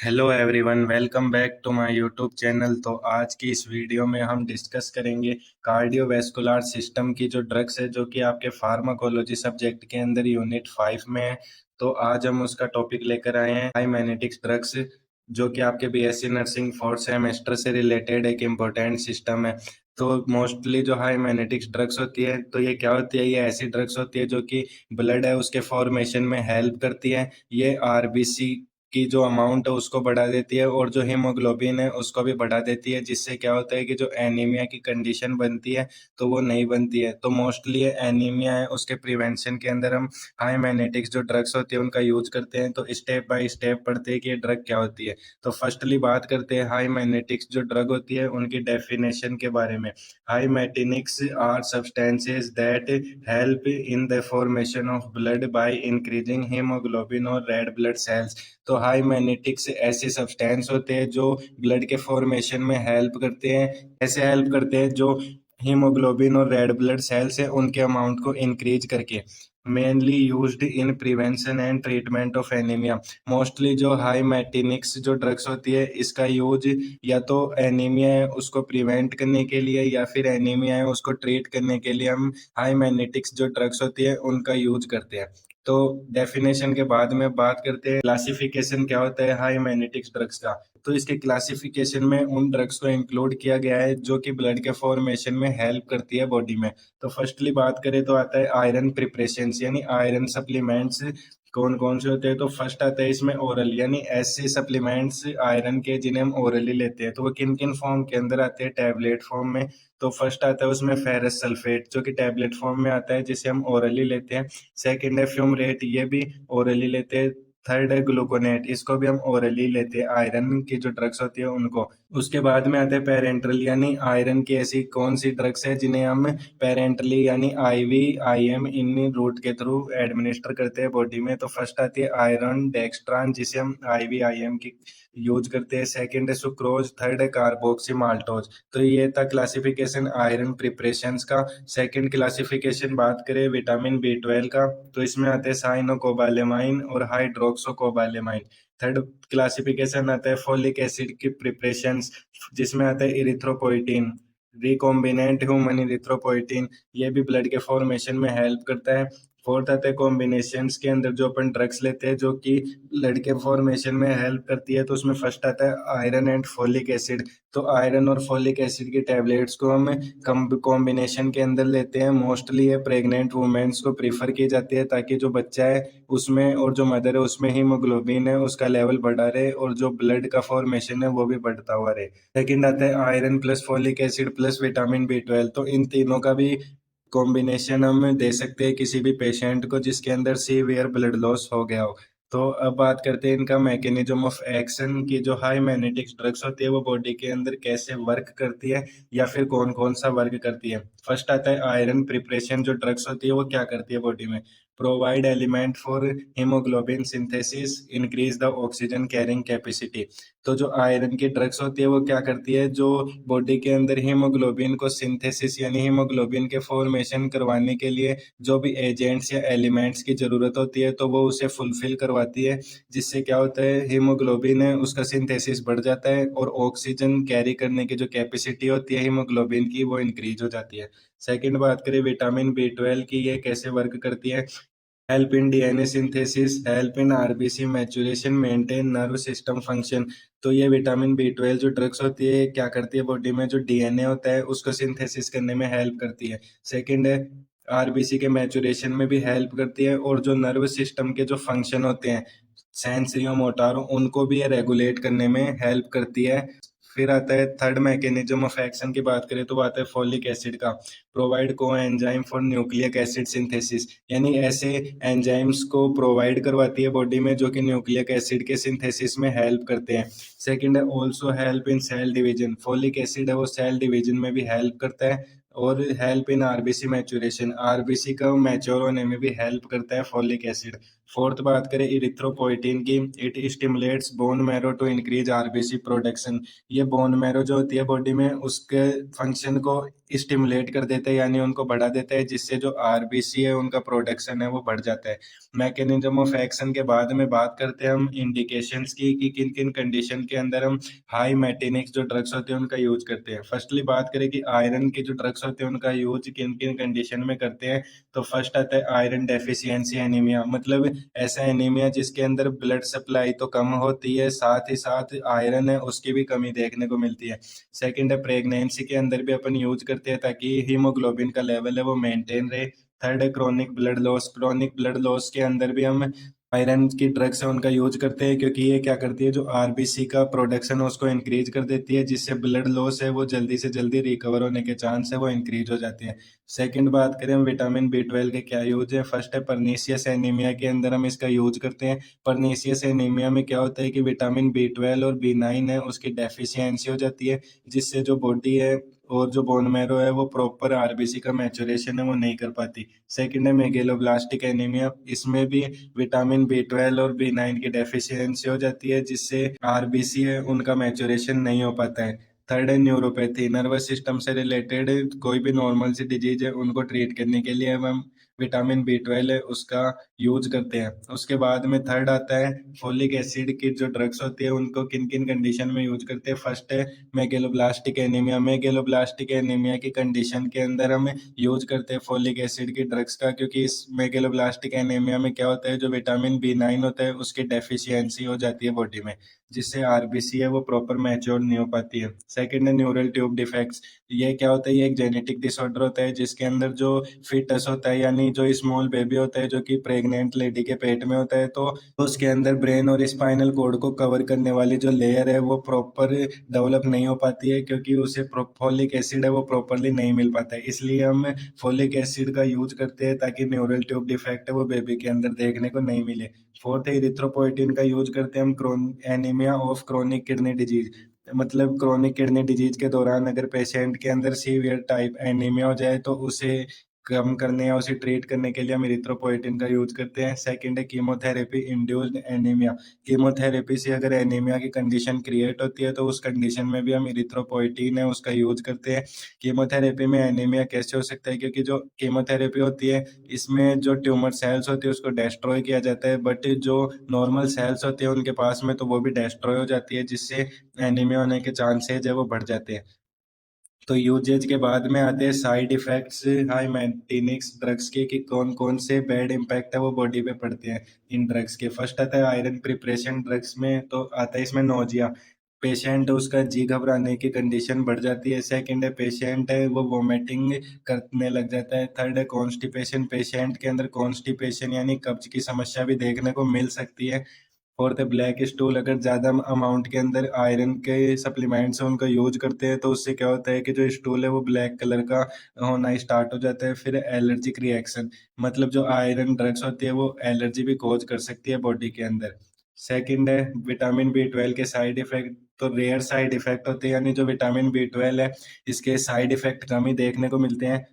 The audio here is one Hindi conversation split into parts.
Hello everyone, welcome back to my YouTube channel. तो आज की इस वीडियो में हम डिस्कस करेंगे कार्डियोवैस्कुलर सिस्टम की जो ड्रग्स है, जो कि आपके फार्माकोलॉजी सब्जेक्ट के अंदर यूनिट 5 में है। तो आज हम उसका टॉपिक लेकर आए हैं हाइमेनेटिक्स ड्रग्स, जो कि आपके बीएससी नर्सिंग फोर्थ सेमेस्टर से रिलेटेड एक इम्पोर्टेंट सिस्टम है। तो मोस्टली जो हाइमेनेटिक्स ड्रग्स होती है, तो ये क्या होती है? ये ऐसी ड्रग्स होती है जो कि ब्लड है उसके फॉर्मेशन में हेल्प करती है। ये आरबीसी की जो अमाउंट है उसको बढ़ा देती है और जो हीमोग्लोबिन है उसको भी बढ़ा देती है, जिससे क्या होता है कि जो एनीमिया की कंडीशन बनती है तो वो नहीं बनती है। तो मोस्टली ये एनीमिया है उसके प्रिवेंशन के अंदर हम हाइमेनेटिक्स जो ड्रग्स होती है उनका यूज करते हैं। तो स्टेप बाय स्टेप पढ़ते हैं कि ये ड्रग क्या होती है। तो फर्स्टली बात करते हैं हाइमेनेटिक्स जो ड्रग होती है उनकी डेफिनेशन के बारे में। Haematinics are substances that help in the formation of blood by increasing haemoglobin और रेड ब्लड सेल्स। तो हाइमेनेटिक्स ऐसे सब्सटेंस होते हैं जो ब्लड के फॉर्मेशन में हेल्प करते हैं। कैसे हेल्प करते हैं? जो हीमोग्लोबिन और रेड ब्लड सेल्स है उनके अमाउंट को इंक्रीज करके। Mainly used in prevention and treatment of anaemia. Mostly जो हाइमेटिनिक्स जो ड्रग्स होती है इसका यूज या तो एनीमिया है उसको प्रिवेंट करने के लिए या फिर एनीमिया है उसको ट्रीट करने के लिए हम हाइमेनेटिक्स जो ड्रग्स होती है उनका यूज करते हैं। तो डेफिनेशन के बाद में बात करते हैं क्लासिफिकेशन क्या होता है हाइमेनेटिक्स ड्रग्स का। तो इसके क्लासिफिकेशन में उन ड्रग्स को इंक्लूड किया गया है जो कि ब्लड के फॉर्मेशन में हेल्प करती है बॉडी में। तो फर्स्टली बात करें तो आता है आयरन प्रिपरेशंस यानी आयरन सप्लीमेंट्स। कौन कौन से होते हैं? तो फर्स्ट आता है इसमें ओरल यानी ऐसे सप्लीमेंट्स आयरन के जिन्हें हम ओरली लेते हैं। तो वो किन किन फॉर्म के अंदर आते हैं? टैबलेट फॉर्म में। तो फर्स्ट आता है उसमें फेरस सल्फेट जो कि टैबलेट फॉर्म में आता है जिसे हम ओरली लेते हैं। सेकंड है फ्यूमरेट, ये भी ओरली लेते हैं। थर्ड है ग्लूकोनेट, इसको भी हम ओरली लेते हैं, आयरन की जो ड्रग्स होती है उनको। उसके बाद में आते हैं पेरेंट्रल यानी आयरन की ऐसी कौन सी ड्रग्स है जिन्हें हम पेरेंटली यानी आईवी आईएम इन रूट के थ्रू एडमिनिस्टर करते हैं बॉडी में। तो फर्स्ट आती है आयरन डेक्स्ट्रान जिसे हम आईवी आईएम की यूज करते हैं। सेकंड है सुक्रोज, थर्ड है कार्बोक्सी माल्टोज। तो ये था क्लासिफिकेशन आयरन प्रिपरेशंस का। सेकंड क्लासिफिकेशन बात करें विटामिन बी 12 का, तो इसमें आते हैं साइनोकोबालेमाइन और हाइड्रोक्सोकोबालेमाइन। थर्ड क्लासिफिकेशन आता है फोलिक एसिड की प्रिपरेशंस, जिसमें आता है इरिथ्रोपोइटिन, रिकॉम्बिनेंट ह्यूमन इरिथ्रोपोइटिन। ये भी ब्लड के फॉर्मेशन में हेल्प करता है। फोर्थ आता है कॉम्बिनेशंस के अंदर जो अपन ड्रग्स लेते हैं जो कि ब्लड के फॉर्मेशन में हेल्प करती है। तो उसमें फर्स्ट आता है आयरन एंड फोलिक एसिड। तो आयरन और फोलिक एसिड की टैबलेट्स को हम कम कॉम्बिनेशन के अंदर लेते हैं। मोस्टली ये प्रेग्नेंट वुमेन्स को प्रीफर की जाती है ताकि जो बच्चा है उसमें और जो मदर है उसमें हीमोग्लोबिन है उसका लेवल बढ़ा रहे और जो ब्लड का फॉर्मेशन है वो भी बढ़ता हुआ रहे। सेकंड आता है iron plus folic acid plus vitamin B 12। तो इन तीनों का भी कॉम्बिनेशन हम दे सकते हैं किसी भी पेशेंट को जिसके अंदर सीवियर ब्लड लॉस हो गया हो। तो अब बात करते हैं इनका मैकेनिज्म ऑफ एक्शन की। जो हाइमेनेटिक्स ड्रग्स होती है वो बॉडी के अंदर कैसे वर्क करती है या फिर कौन कौन सा वर्क करती है। फर्स्ट आता है आयरन प्रिपरेशन जो ड्रग्स होती है वो क्या करती है बॉडी में? Provide element for haemoglobin synthesis, increase the oxygen carrying capacity. तो जो आयरन की ड्रग्स होती है वो क्या करती है? जो बॉडी के अंदर हीमोग्लोबिन को सिंथेसिस यानी हीमोग्लोबिन के फॉर्मेशन करवाने के लिए जो भी एजेंट्स या एलिमेंट्स की जरूरत होती है तो वो उसे फुलफिल करवाती है। जिससे क्या होता है? हीमोग्लोबिन है उसका सिंथेसिस बढ़ जाता है और ऑक्सीजन कैरी करने की जो कैपेसिटी होती है हीमोग्लोबिन की वो इंक्रीज हो जाती है। सेकंड बात करें विटामिन बी 12 की, ये कैसे वर्क करती है? Help in DNA synthesis, help in RBC maturation, maintain nerve system function. तो ये विटामिन बी 12 जो ड्रग्स होती है क्या करती है? बॉडी में जो डीएनए होता है उसको सिंथेसिस करने में हेल्प करती है। सेकंड है आरबीसी के मैच्योरेशन में भी हेल्प करती है और जो नर्व सिस्टम के जो फंक्शन होते हैं सेंसरी और मोटार उनको भी ये रेगुलेट करने में हेल्प करती है। फिर आता है थर्ड मैकेनिज्म ऑफ एक्शन की बात करें तो वो आता है फोलिक एसिड का। प्रोवाइड को enzyme for nucleic acid synthesis, यानी ऐसे एंजाइम्स को प्रोवाइड करवाती है बॉडी में जो कि न्यूक्लिक एसिड के सिंथेसिस में हेल्प करते हैं। सेकंड है also help in cell division, folic acid है वो सेल डिवीजन में भी हेल्प करता है। और help in RBC maturation, RBC का मैच्योर होने में भी हेल्प करता है फोलिक एसिड। फोर्थ बात करें इरिथ्रोपोइटिन की, it stimulates bone marrow to increase RBC production. ये बोन मैरो जो होती है बॉडी में उसके फंक्शन को स्टिमुलेट कर देता है यानी उनको बढ़ा देता है, जिससे जो आरबीसी है उनका प्रोडक्शन है वो बढ़ जाता है। मैकेनिज्म ऑफ एक्शन के बाद में बात करते हैं हम इंडिकेशंस की कि किन किन कंडीशन के अंदर हम हाई मेटेनिक्स जो ड्रग्स होते हैं उनका यूज करते हैं। फर्स्टली बात करें कि आयरन के जो ड्रग्स होते हैं उनका यूज किन किन कंडीशन में करते हैं, तो फर्स्ट आता है आयरन डेफिशिएंसी एनीमिया, मतलब ऐसा एनीमिया जिसके अंदर ब्लड सप्लाई तो कम होती है, साथ ही साथ आयरन है उसकी भी कमी देखने को मिलती है। सेकंड है प्रेगनेंसी के अंदर भी अपन यूज करते हैं ताकि हीमोग्लोबिन का लेवल है वो मेंटेन रहे। थर्ड है chronic blood loss, chronic blood loss के अंदर भी हम आयरन की ड्रग्स है उनका यूज करते हैं, क्योंकि ये क्या करती है जो आरबीसी का प्रोडक्शन है उसको इंक्रीज कर देती है, जिससे ब्लड लॉस है वो जल्दी से जल्दी रिकवर होने के चांस है वो इंक्रीज हो जाती है। सेकंड बात करें हम विटामिन बी 12 के क्या यूज है, फर्स्ट है परनीसियस एनीमिया के अंदर हम इसका यूज करते हैं। परनीसियस एनीमिया में क्या होता है कि विटामिन बी 12 और बी 9 है उसकी डेफिशिएंसी हो जाती है, जिससे जो बॉडी है और जो बोन मैरो है वो प्रॉपर आरबीसी का मैचुरेशन है वो नहीं कर पाती। सेकंड है मेगेलोब्लास्टिक एनीमिया, इसमें भी विटामिन बी 12 और बी 9 की डेफिशिएंसी हो जाती है, जिससे आरबीसी है उनका मैचुरेशन नहीं हो पाता है। थर्ड है न्यूरोपैथी, नर्वस सिस्टम से रिलेटेड कोई भी नॉर्मल सी डिजीज है उनको ट्रीट करने के लिए हम विटामिन बी 12 है उसका यूज करते हैं। उसके बाद में थर्ड आता है फोलिक एसिड की जो ड्रग्स होती है उनको किन किन कंडीशन में यूज करते हैं। फर्स्ट है मेगेलोब्लास्टिक एनीमिया, मेगेलोब्लास्टिक एनीमिया की कंडीशन के अंदर हम यूज करते हैं फोलिक एसिड की ड्रग्स का, क्योंकि इस मेगेलोब्लास्टिक एनीमिया में क्या होता है जो विटामिन बी 9 होता है उसकी डेफिशिएंसी हो जाती है बॉडी में, जिससे आरबीसी है वो प्रॉपर मैच्योर नहीं हो पाती है। सेकंड है न्यूरल ट्यूब डिफेक्ट्स, ये क्या होता है, ये एक जेनेटिक डिसऑर्डर होता है जिसके अंदर जो फीटस होता है यानी जो स्मॉल बेबी होता है जो कि प्रेग्नेंट लेडी के पेट में होता है, तो उसके अंदर ब्रेन और स्पाइनल कॉर्ड को कवर करने वाली जो लेयर है वो प्रॉपर डेवलप नहीं हो पाती है, क्योंकि उसे फोलिक एसिड है वो प्रॉपरली नहीं मिल पाता है। इसलिए हम फोलिक एसिड का यूज करते हैं ताकि न्यूरल ट्यूब डिफेक्ट है वो बेबी के अंदर देखने को नहीं मिले। फोर्थ है इरिथ्रोपोइटिन का यूज करते हैं हम anaemia of chronic kidney disease, मतलब क्रोनिक किडनी डिजीज के दौरान अगर पेशेंट के अंदर सीवियर टाइप एनीमिया हो जाए तो उसे कम करने या उसे ट्रीट करने के लिए हम इरिथ्रोपोइटिन का यूज करते हैं। सेकंड है कीमोथेरेपी इंड्यूस्ड एनीमिया, कीमोथेरेपी से अगर एनीमिया की कंडीशन क्रिएट होती है तो उस कंडीशन में भी हम इरिथ्रोपोइटिन है उसका यूज करते हैं। कीमोथेरेपी में एनीमिया कैसे हो सकता है, क्योंकि जो कीमोथेरेपी होती है इसमें जो ट्यूमर सेल्स होती है उसको डिस्ट्रॉय किया जाता है, बट जो नॉर्मल सेल्स होती है उनके पास में तो वो भी डिस्ट्रॉय हो जाती है, जिससे एनीमिया होने के चांसेज है वो बढ़ जाते हैं। तो यूजेज के बाद में आते हैं साइड इफेक्ट्स हाई मेंटेनिक्स ड्रग्स के, कि कौन कौन से बैड इम्पैक्ट है वो बॉडी पे पड़ते हैं इन ड्रग्स के। फर्स्ट आता है आयरन प्रिपरेशन ड्रग्स में, तो आता है इसमें नोजिया, पेशेंट उसका जी घबराने की कंडीशन बढ़ जाती है। सेकंड है पेशेंट है वो वोमिटिंग करने लग जाता है। थर्ड है कॉन्स्टिपेशन, पेशेंट के अंदर कॉन्स्टिपेशन यानी कब्ज की समस्या भी देखने को मिल सकती है। फोर्थ है ब्लैक स्टूल, अगर ज़्यादा अमाउंट के अंदर आयरन के सप्लीमेंट्स हैं उनका यूज करते हैं तो उससे क्या होता है कि जो स्टूल है वो ब्लैक कलर का होना स्टार्ट हो जाता है। फिर एलर्जिक रिएक्शन, मतलब जो आयरन ड्रग्स होती है वो एलर्जी भी कॉज कर सकती है बॉडी के अंदर। सेकंड है विटामिन बी 12 के साइड इफेक्ट, तो रेयर साइड इफेक्ट होते हैं, यानी जो विटामिन बी 12 है इसके साइड इफेक्ट कम ही देखने को मिलते हैं,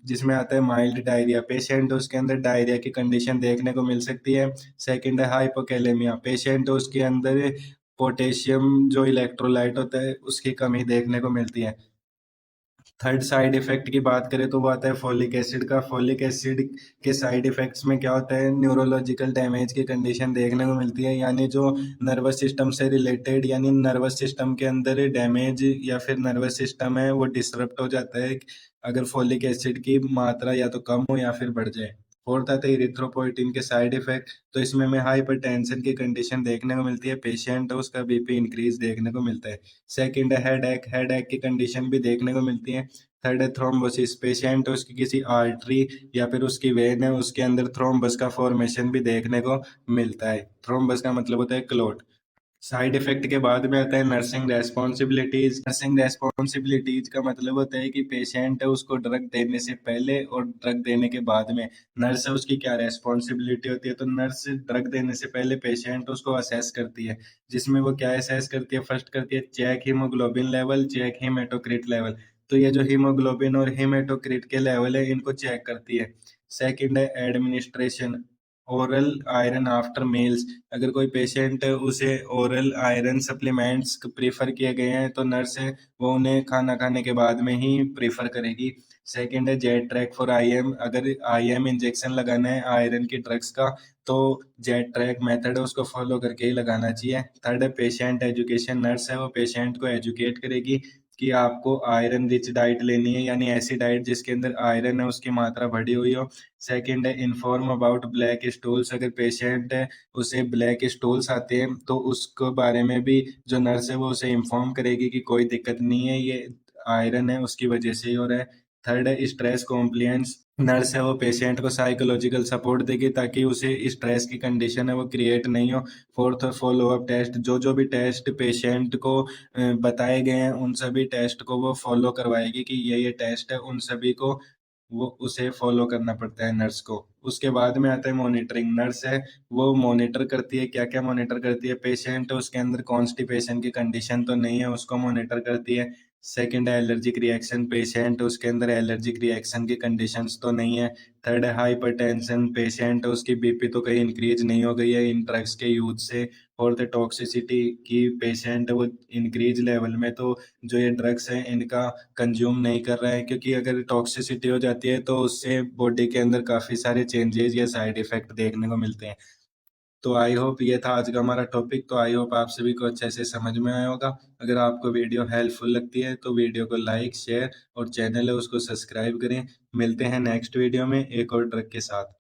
जिसमें आता है माइल्ड डायरिया, पेशेंट उसके अंदर डायरिया की कंडीशन देखने को मिल सकती है। सेकंड है हाइपोकैलेमिया, पेशेंट उसके अंदर पोटेशियम जो इलेक्ट्रोलाइट होता है उसकी कमी देखने को मिलती है। थर्ड साइड इफेक्ट की बात करें तो वो आता है फोलिक एसिड का। फोलिक एसिड के साइड इफेक्ट्स में क्या होता है, न्यूरोलॉजिकल डैमेज की कंडीशन देखने को मिलती है, यानी जो नर्वस सिस्टम से रिलेटेड यानी नर्वस सिस्टम के अंदर डैमेज या फिर नर्वस सिस्टम है वो डिसरप्ट हो जाता है अगर फोलिक एसिड की मात्रा या तो कम हो या फिर बढ़ जाए। फोर्थ आता है इरिथ्रोपोइटिन के साइड इफेक्ट, तो इसमें हमें हाइपरटेंशन की कंडीशन देखने को मिलती है, पेशेंट है उसका बीपी इंक्रीज देखने को मिलता है। सेकंड है हेड एक की कंडीशन भी देखने को मिलती है। थर्ड है थ्रोम्बोसिस, पेशेंट उसकी किसी आर्टरी या फिर उसकी वेन है उसके अंदर थ्रोम्बस का फॉर्मेशन भी देखने को मिलता है। थ्रोम्बस का मतलब होता है क्लॉट। साइड इफेक्ट के बाद में आता है नर्सिंग रेस्पॉन्सिबिलिटीज। नर्सिंग रेस्पॉन्सिबिलिटीज का मतलब होता है कि पेशेंट है उसको ड्रग देने से पहले और ड्रग देने के बाद में नर्स है उसकी क्या रेस्पॉन्सिबिलिटी होती है, तो नर्स ड्रग देने से पहले पेशेंट उसको असेस करती है, जिसमें वो क्या असेस करती है, फर्स्ट करती है check haemoglobin level, check haematocrit level, तो ये जो हीमोग्लोबिन और हीमेटोक्रिट के लेवल है इनको चेक करती है। सेकंड है administration, oral iron after meals, अगर कोई पेशेंट उसे ओरल आयरन सप्लीमेंट्स प्रेफर किए गए हैं तो नर्स है वो उन्हें खाना खाने के बाद में ही प्रेफर करेगी। सेकंड है जेट ट्रैक फॉर आईएम, अगर आईएम इंजेक्शन लगाना है आयरन की ड्रग्स का तो जेट ट्रैक मेथड है उसको फॉलो करके ही लगाना चाहिए। थर्ड है पेशेंट एजुकेशन, नर्स है वो पेशेंट को एजुकेट करेगी कि आपको आयरन रिच डाइट लेनी है, यानी ऐसी डाइट जिसके अंदर आयरन है उसकी मात्रा बढ़ी हुई हो। सेकंड है इन्फॉर्म अबाउट ब्लैक स्टूल्स, अगर पेशेंट है उसे ब्लैक स्टूल्स आते हैं तो उसको बारे में भी जो नर्स है वो उसे इन्फॉर्म करेगी कि कोई दिक्कत नहीं है, ये आयरन है उसकी वजह से ही हो रहा है। थर्ड है स्ट्रेस कॉम्प्लियंस, नर्स है वो पेशेंट को साइकोलॉजिकल सपोर्ट देगी ताकि उसे स्ट्रेस की कंडीशन है वो क्रिएट नहीं हो। फोर्थ है फॉलो अप टेस्ट, जो जो भी टेस्ट पेशेंट को बताए गए हैं उन सभी टेस्ट को वो फॉलो करवाएगी कि ये टेस्ट है, उन सभी को वो उसे फॉलो करना पड़ता है नर्स को। उसके बाद में आता है मॉनिटरिंग, नर्स है वो मॉनिटर करती है, क्या क्या मॉनिटर करती है, पेशेंट उसके अंदर कॉन्स्टिपेशन की कंडीशन तो नहीं है उसको मॉनिटर करती है। सेकंड है एलर्जिक रिएक्शन, पेशेंट उसके अंदर एलर्जिक रिएक्शन की कंडीशंस तो नहीं है। थर्ड है हाइपरटेंशन, पेशेंट उसकी बीपी तो कहीं इंक्रीज नहीं हो गई है इन ड्रग्स के यूज से। फोर्थ है टॉक्सिसिटी की पेशेंट वो इंक्रीज लेवल में तो जो ये ड्रग्स हैं इनका कंज्यूम नहीं कर रहा है, क्योंकि अगर टॉक्सिसिटी हो जाती है तो उससे बॉडी के अंदर काफ़ी सारे चेंजेस या साइड इफेक्ट देखने को मिलते हैं। तो आई होप ये था आज का हमारा टॉपिक, तो आई होप आप सभी को अच्छे से समझ में आया होगा। अगर आपको वीडियो हेल्पफुल लगती है तो वीडियो को लाइक शेयर और चैनल है उसको सब्सक्राइब करें। मिलते हैं नेक्स्ट वीडियो में एक और ट्रिक के साथ।